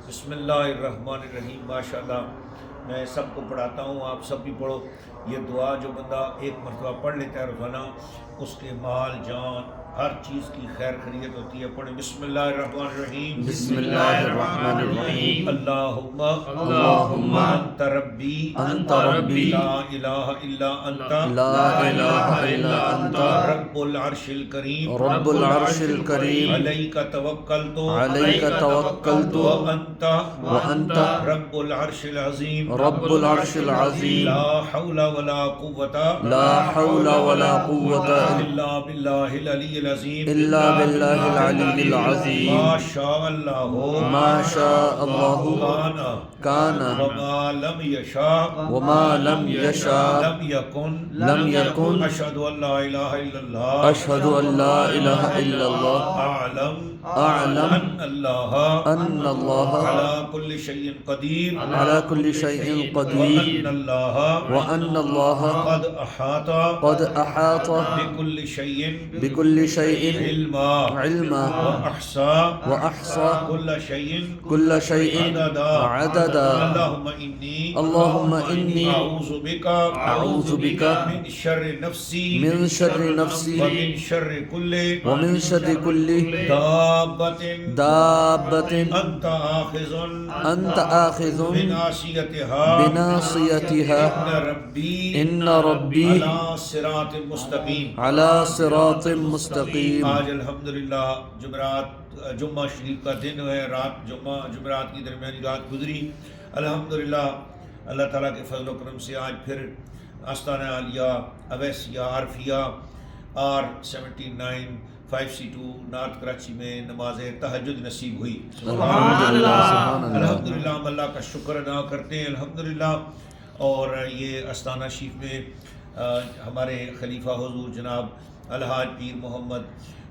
بسم اللہ الرحمن الرحیم. ماشاءاللہ میں سب کو پڑھاتا ہوں، آپ سب بھی پڑھو. یہ دعا جو بندہ ایک مرتبہ پڑھ لیتا ہے روزانہ، اس کے مال جان ہر چیز کی خیر خیریت ہوتی ہے. پڑھیں بسم اللہ الرحمن الرحیم. بسم اللہ الرحمن الرحیم. اللہم اللہم انت ربی انت ربی لا الہ الا انت لا الہ الا انت رب العرش الکریم رب العرش الکریم علیک توکلت علیک توکلت وانت وانت رب العرش العظیم رب العرش العظیم لا حول ولا قوة لا حول ولا قوة الا باللہ العلی العظیم الا باللہ العلی العظیم. ما شاء اللہ ما شاء اللہ کان کان وما لم یشاء وما لم یشاء لم یکن لم یکن. اشہد ان لا الہ الا اللہ اشہد ان لا الہ الا اللہ اعلم اعلم ان اللہ ان اللہ علی کل شیء قدیر على كل شيء قدیر وان اللہ وأن الله قد احاط قد أحاط بكل شيء بكل شيء علما علما واحصى وأحصى كل شيء كل شيء عددا. اللهم إني اللهم إني أعوذ بك من شر نفسي من شر نفسي ومن شر كل ومن شر كل دابة دابة أنت آخذ أنت آخذ بناصيتها بناصيتها إن ربي إن ربي على صراط مستقيم. على صراط مستقيم. آج الحمدللہ جمعہ شریف کا دن ہے، رات جمعرات کی درمیانی رات گزری. الحمدللہ اللہ تعالیٰ کے فضل و کرم سے آج پھر آستانہ عالیہ اویسیہ عارفیہ R79 5C2 نارتھ کراچی میں نماز تہجد نصیب ہوئی. سبحان اللہ. الحمدللہ ہم اللہ کا شکر ادا کرتے ہیں الحمدللہ. اور یہ آستانہ شریف میں ہمارے خلیفہ حضور جناب الحاج پیر محمد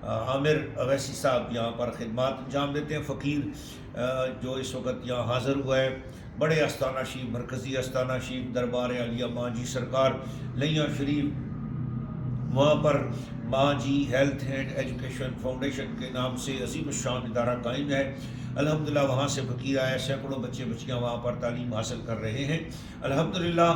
عامر اویسی صاحب یہاں پر خدمات انجام دیتے ہیں. فقیر جو اس وقت یہاں حاضر ہوا ہے، بڑے آستانہ شریف مرکزی آستانہ شریف دربار عالیہ ماجی سرکار لیاں شریف، وہاں پر ماجی ہیلتھ اینڈ ایجوکیشن فاؤنڈیشن کے نام سے عظیم الشان ادارہ قائم ہے. الحمدللہ وہاں سے فقیر آیا، سینکڑوں بچے بچیاں وہاں پر تعلیم حاصل کر رہے ہیں. الحمدللہ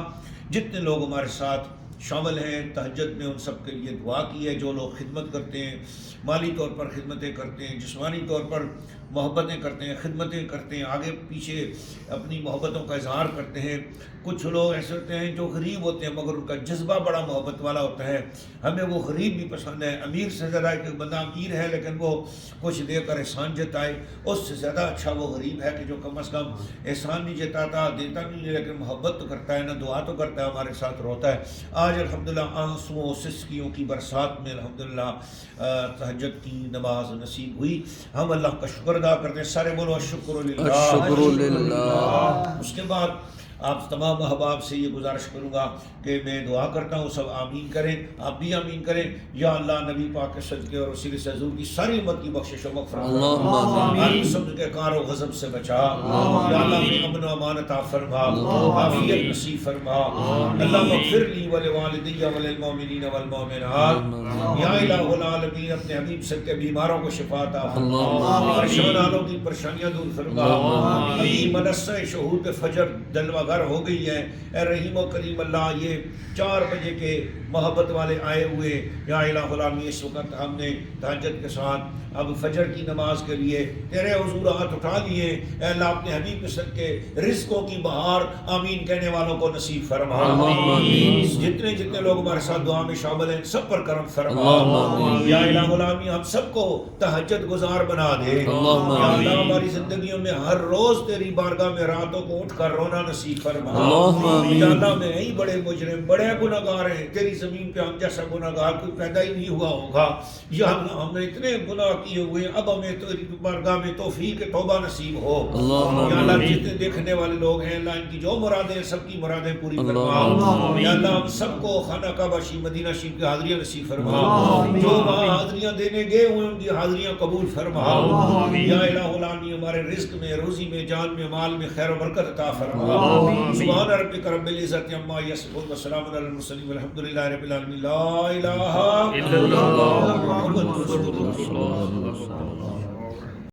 جتنے لوگ ہمارے ساتھ شامل ہیں تہجد میں، ان سب کے لیے دعا کی ہے. جو لوگ خدمت کرتے ہیں، مالی طور پر خدمتیں کرتے ہیں، جسمانی طور پر محبتیں کرتے ہیں، خدمتیں کرتے ہیں، آگے پیچھے اپنی محبتوں کا اظہار کرتے ہیں. کچھ لوگ ایسے ہوتے ہیں جو غریب ہوتے ہیں مگر ان کا جذبہ بڑا محبت والا ہوتا ہے. ہمیں وہ غریب بھی پسند ہے. امیر سے زیادہ کہ بندہ امیر ہے لیکن وہ کچھ دے کر احسان جتائے، اس سے زیادہ اچھا وہ غریب ہے کہ جو کم از کم احسان نہیں جتاتا، دیتا نہیں ہے لیکن محبت تو کرتا ہے، نہ دعا تو کرتا ہے، ہمارے ساتھ روتا ہے. آج الحمدللہ آنسوؤں سسکیوں کی برسات میں الحمدللہ تہجد کی نماز نصیب ہوئی. ہم اللہ کا شکر ادا کرتے ہیں. سارے بولو الشکر للہ. الشکر للہ. اس کے بعد آپ تمام احباب سے یہ گزارش کروں گا کہ میں دعا کرتا ہوں سب آمین کریں، آپ بھی آمین کریں. یا اللہ نبی پاک کے صدقے اور وسیلے سے حضور کی ساری امت کی بخشش و مغفرت اللہم ہر قسم کے کار و غضب سے بچا. یا اللہ میں امن و امان عطا فرما، عافیت نصیب فرما. اللہ مغفر لی ولوالدی وللمؤمنین والمؤمنات. یا الہ العالمین اپنے حبیب صدقے بیماروں کو شفا عطا فرما، پریشان حالوں کی پریشانیاں دور فرما. ابھی منصہ شہود فجر دلوہ گر ہو گئی ہے. اے رحیم و کریم اللہ، یہ 4 بجے کے محبت والے آئے ہوئے. یا الہ العالمین اس وقت ہم نے تہجد کے ساتھ اب فجر کی نماز کے لیے تیرے حضور ہاتھ اٹھا لیے. اے اللہ اپنے حبیب کے صدقے رزقوں کی بہار آمین کہنے والوں کو نصیب فرما. جتنے لوگ ہمارے ساتھ دعا میں شامل ہیں سب پر کرم فرما. یا الہ العالمین ہم سب کو تہجد گزار بنا دے. یا اللہ ہماری زندگیوں میں ہر روز تیری بارگاہ میں راتوں کو اٹھ کر رونا نصیب فرما. یا اللہ میں یہی بڑے مجرم بڑے گناہگار ہیں، تیری زمین پہ ہم جیسا گناہگار کوئی پیدا ہی نہیں ہوا ہوگا. یا اللہ ہم نے اتنے گناہ کیے ہوئے، اب ہمیں تیری بارگاہ میں توفیق توبہ نصیب ہو. یا اللہ جتنے دیکھنے والے لوگ ہیں اللہ ان کی جو مرادیں سب کی مرادیں پوری فرما. یا اللہ ہم سب کو خانہ کعبہ شریف مدینہ شریف کی حاضریاں نصیب فرما. جو وہاں حاضریاں دینے گئے ہوئے ان کی حاضریاں قبول فرما. یا الہ العالمین ہمارے رزق میں، روزی میں، جان میں، مال میں خیر و برکت عطا فرما. سبحان ربک رب العزت عما یصفون وسلام علی المرسلین والحمد للہ رب العالمین. لا الہ الا اللہ محمد رسول اللہ.